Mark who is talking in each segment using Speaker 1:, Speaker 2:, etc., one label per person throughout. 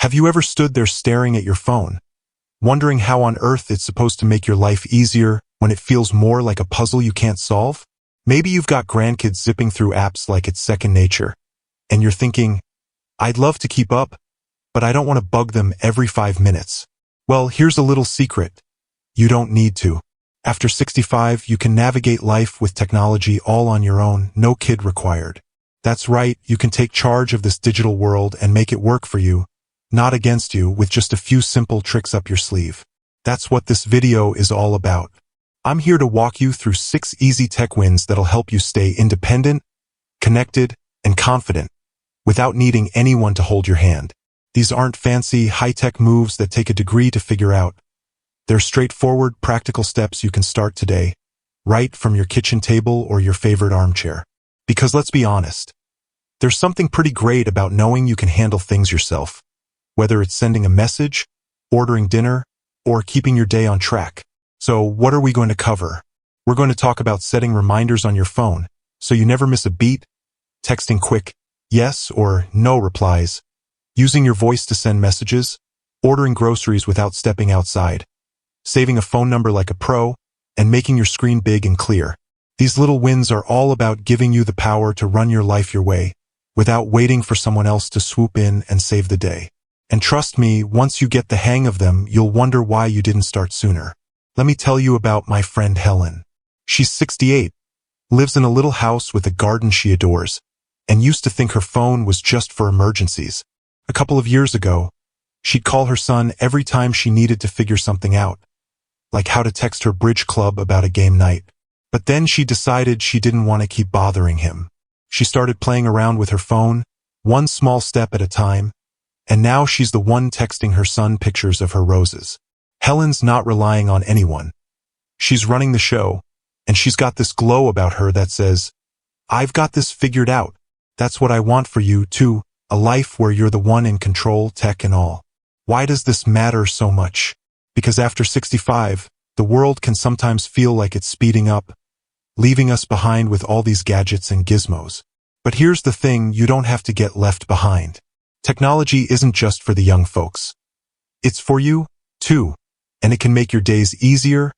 Speaker 1: Have you ever stood there staring at your phone, wondering how on earth it's supposed to make your life easier when it feels more like a puzzle you can't solve? Maybe you've got grandkids zipping through apps like it's second nature, and you're thinking, I'd love to keep up, but I don't want to bug them every 5 minutes. Well, here's a little secret. You don't need to. After 65, you can navigate life with technology all on your own, no kid required. That's right, you can take charge of this digital world and make it work for you, not against you, with just a few simple tricks up your sleeve. That's what this video is all about. I'm here to walk you through 6 easy tech wins that'll help you stay independent, connected, and confident without needing anyone to hold your hand. These aren't fancy, high-tech moves that take a degree to figure out. They're straightforward, practical steps you can start today, right from your kitchen table or your favorite armchair. Because let's be honest, there's something pretty great about knowing you can handle things yourself, whether it's sending a message, ordering dinner, or keeping your day on track. So what are we going to cover? We're going to talk about setting reminders on your phone so you never miss a beat, texting quick yes or no replies, using your voice to send messages, ordering groceries without stepping outside, saving a phone number like a pro, and making your screen big and clear. These little wins are all about giving you the power to run your life your way, without waiting for someone else to swoop in and save the day. And trust me, once you get the hang of them, you'll wonder why you didn't start sooner. Let me tell you about my friend Helen. She's 68, lives in a little house with a garden she adores, and used to think her phone was just for emergencies. A couple of years ago, she'd call her son every time she needed to figure something out, like how to text her bridge club about a game night. But then she decided she didn't want to keep bothering him. She started playing around with her phone, one small step at a time, and now she's the one texting her son pictures of her roses. Helen's not relying on anyone. She's running the show, and she's got this glow about her that says, I've got this figured out. That's what I want for you, too. A life where you're the one in control, tech and all. Why does this matter so much? Because after 65, the world can sometimes feel like it's speeding up, leaving us behind with all these gadgets and gizmos. But here's the thing, you don't have to get left behind. Technology isn't just for the young folks. It's for you, too, and it can make your days easier,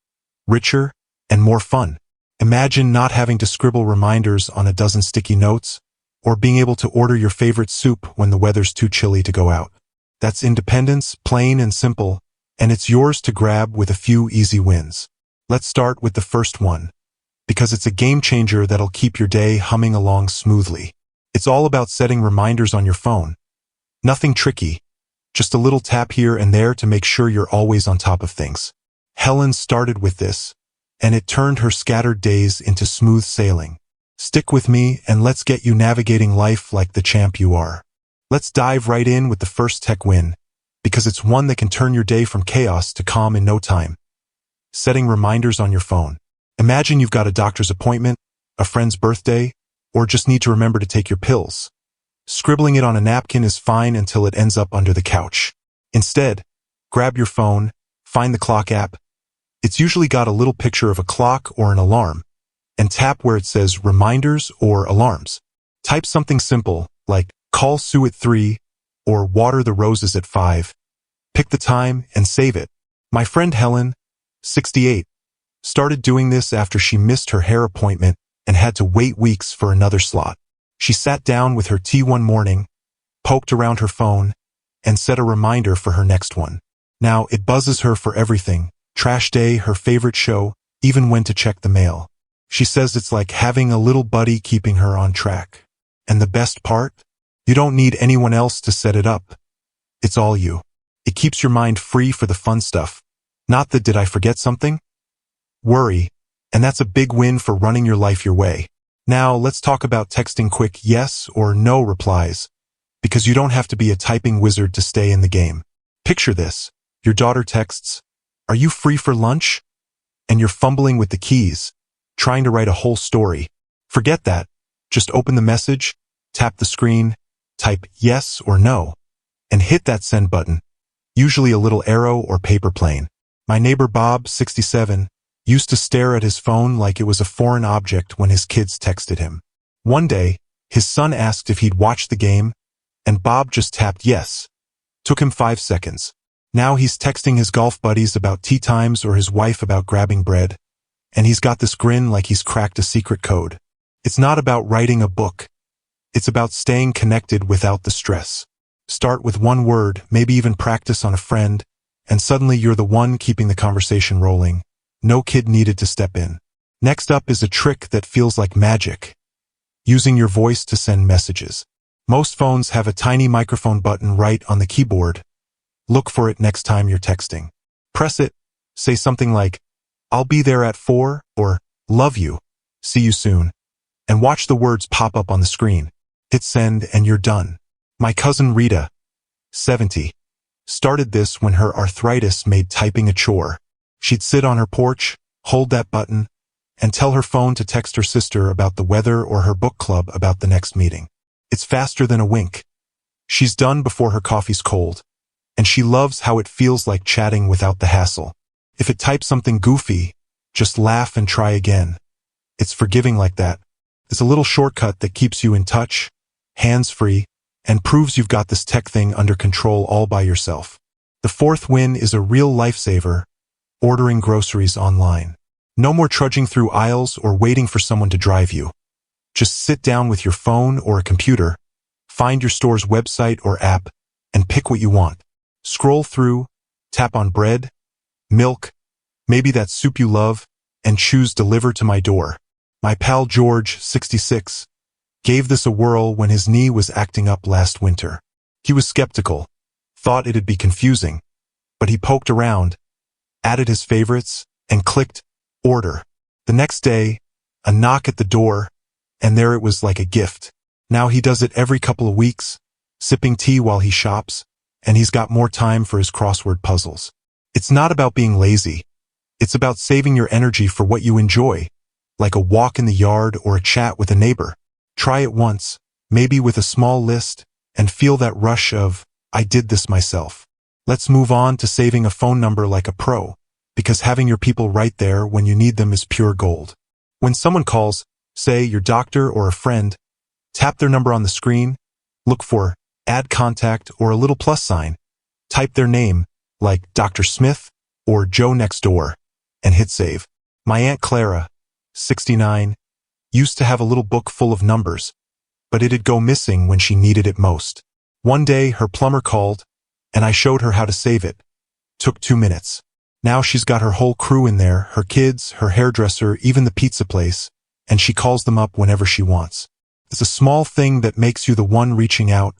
Speaker 1: richer, and more fun. Imagine not having to scribble reminders on a dozen sticky notes, or being able to order your favorite soup when the weather's too chilly to go out. That's independence, plain and simple, and it's yours to grab with a few easy wins. Let's start with the first one, because it's a game changer that'll keep your day humming along smoothly. It's all about setting reminders on your phone. Nothing tricky, just a little tap here and there to make sure you're always on top of things. Helen started with this, and it turned her scattered days into smooth sailing. Stick with me and let's get you navigating life like the champ you are. Let's dive right in with the first tech win, because it's one that can turn your day from chaos to calm in no time. Setting reminders on your phone. Imagine you've got a doctor's appointment, a friend's birthday, or just need to remember to take your pills. Scribbling it on a napkin is fine until it ends up under the couch. Instead, grab your phone, find the clock app. It's usually got a little picture of a clock or an alarm, and tap where it says reminders or alarms. Type something simple, like call Sue at 3 or water the roses at 5. Pick the time and save it. My friend Helen, 68, started doing this after she missed her hair appointment and had to wait weeks for another slot. She sat down with her tea one morning, poked around her phone, and set a reminder for her next one. Now it buzzes her for everything, trash day, her favorite show, even when to check the mail. She says it's like having a little buddy keeping her on track. And the best part? You don't need anyone else to set it up. It's all you. It keeps your mind free for the fun stuff. Not the did I forget something? Worry. And that's a big win for running your life your way. Now let's talk about texting quick yes or no replies, because you don't have to be a typing wizard to stay in the game. Picture this. Your daughter texts, "Are you free for lunch?" And you're fumbling with the keys, trying to write a whole story. Forget that. Just open the message, tap the screen, type yes or no, and hit that send button, usually a little arrow or paper plane. My neighbor Bob, 67, used to stare at his phone like it was a foreign object when his kids texted him. One day, his son asked if he'd watch the game, and Bob just tapped yes. Took him 5 seconds. Now he's texting his golf buddies about tea times or his wife about grabbing bread, and he's got this grin like he's cracked a secret code. It's not about writing a book. It's about staying connected without the stress. Start with one word, maybe even practice on a friend, and suddenly you're the one keeping the conversation rolling. No kid needed to step in. Next up is a trick that feels like magic. Using your voice to send messages. Most phones have a tiny microphone button right on the keyboard. Look for it next time you're texting. Press it, say something like, "I'll be there at 4," or "Love you, see you soon," and watch the words pop up on the screen. Hit send and you're done. My cousin Rita, 70, started this when her arthritis made typing a chore. She'd sit on her porch, hold that button, and tell her phone to text her sister about the weather or her book club about the next meeting. It's faster than a wink. She's done before her coffee's cold, and she loves how it feels like chatting without the hassle. If it types something goofy, just laugh and try again. It's forgiving like that. It's a little shortcut that keeps you in touch, hands-free, and proves you've got this tech thing under control all by yourself. The fourth win is a real lifesaver: ordering groceries online. No more trudging through aisles or waiting for someone to drive you. Just sit down with your phone or a computer, find your store's website or app, and pick what you want. Scroll through, tap on bread, milk, maybe that soup you love, and choose Deliver to my door. My pal George, 66, gave this a whirl when his knee was acting up last winter. He was skeptical, thought it'd be confusing, but he poked around, added his favorites, and clicked order. The next day, a knock at the door, and there it was like a gift. Now he does it every couple of weeks, sipping tea while he shops, and he's got more time for his crossword puzzles. It's not about being lazy. It's about saving your energy for what you enjoy, like a walk in the yard or a chat with a neighbor. Try it once, maybe with a small list, and feel that rush of, "I did this myself." Let's move on to saving a phone number like a pro, because having your people right there when you need them is pure gold. When someone calls, say your doctor or a friend, tap their number on the screen, look for add contact or a little plus sign, type their name, like Dr. Smith or Joe next door, and hit save. My Aunt Clara, 69, used to have a little book full of numbers, but it'd go missing when she needed it most. One day, her plumber called, and I showed her how to save it. Took 2 minutes. Now she's got her whole crew in there, her kids, her hairdresser, even the pizza place, and she calls them up whenever she wants. It's a small thing that makes you the one reaching out,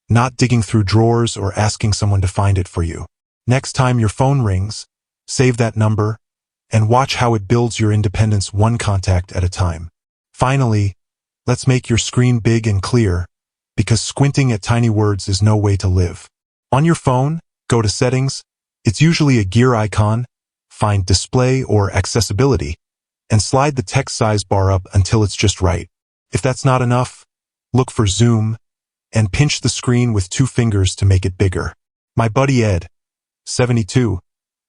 Speaker 1: not digging through drawers or asking someone to find it for you. Next time your phone rings, save that number, and watch how it builds your independence one contact at a time. Finally, let's make your screen big and clear, because squinting at tiny words is no way to live. On your phone, go to Settings. It's usually a gear icon, find Display or Accessibility, and slide the text size bar up until it's just right. If that's not enough, look for Zoom, and pinch the screen with 2 fingers to make it bigger. My buddy Ed, 72,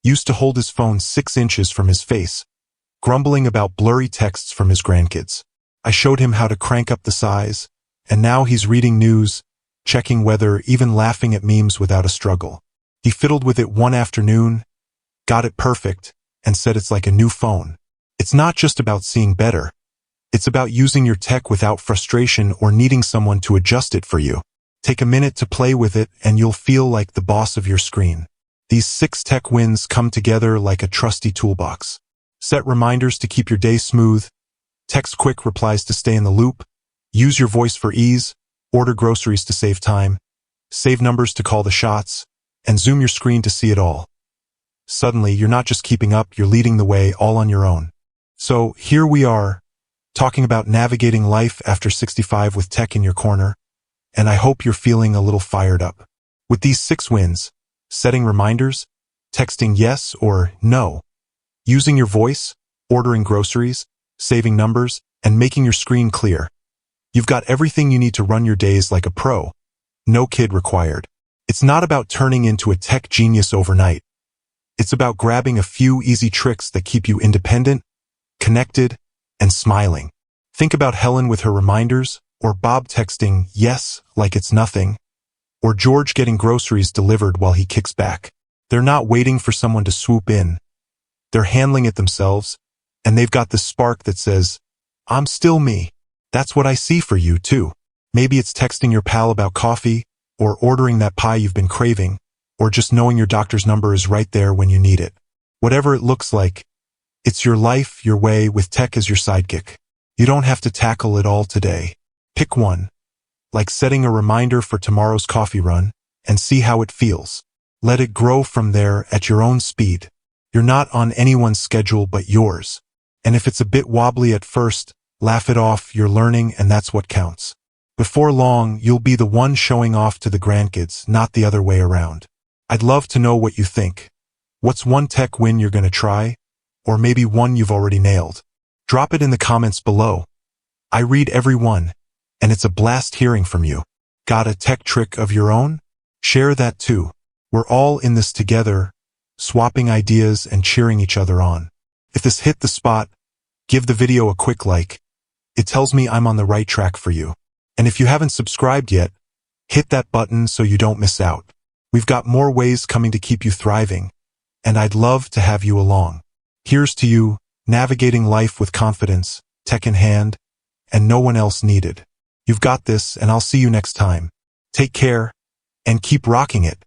Speaker 1: used to hold his phone 6 inches from his face, grumbling about blurry texts from his grandkids. I showed him how to crank up the size, and now he's reading news, checking weather, even laughing at memes without a struggle. He fiddled with it one afternoon, got it perfect, and said it's like a new phone. It's not just about seeing better. It's about using your tech without frustration or needing someone to adjust it for you. Take a minute to play with it and you'll feel like the boss of your screen. These 6 tech wins come together like a trusty toolbox. Set reminders to keep your day smooth, text quick replies to stay in the loop, use your voice for ease, order groceries to save time, save numbers to call the shots, and zoom your screen to see it all. Suddenly, you're not just keeping up, you're leading the way all on your own. So here we are, talking about navigating life after 65 with tech in your corner, and I hope you're feeling a little fired up. With these 6 wins, setting reminders, texting yes or no, using your voice, ordering groceries, saving numbers, and making your screen clear, you've got everything you need to run your days like a pro. No kid required. It's not about turning into a tech genius overnight. It's about grabbing a few easy tricks that keep you independent, connected, and smiling. Think about Helen with her reminders, or Bob texting yes like it's nothing, Or George getting groceries delivered while he kicks back. They're not waiting for someone to swoop in. They're handling it themselves, and they've got this spark that says, I'm still me. That's what I see for you, too. Maybe it's texting your pal about coffee, or ordering that pie you've been craving, or just knowing your doctor's number is right there when you need it. Whatever it looks like, it's your life, your way, with tech as your sidekick. You don't have to tackle it all today. Pick one, like setting a reminder for tomorrow's coffee run, and see how it feels. Let it grow from there at your own speed. You're not on anyone's schedule but yours. And if it's a bit wobbly at first, laugh it off, you're learning, and that's what counts. Before long, you'll be the one showing off to the grandkids, not the other way around. I'd love to know what you think. What's one tech win you're going to try? Or maybe one you've already nailed? Drop it in the comments below. I read every one, and it's a blast hearing from you. Got a tech trick of your own? Share that too. We're all in this together, swapping ideas and cheering each other on. If this hit the spot, give the video a quick like. It tells me I'm on the right track for you. And if you haven't subscribed yet, hit that button so you don't miss out. We've got more ways coming to keep you thriving, and I'd love to have you along. Here's to you, navigating life with confidence, tech in hand, and no one else needed. You've got this, and I'll see you next time. Take care, and keep rocking it.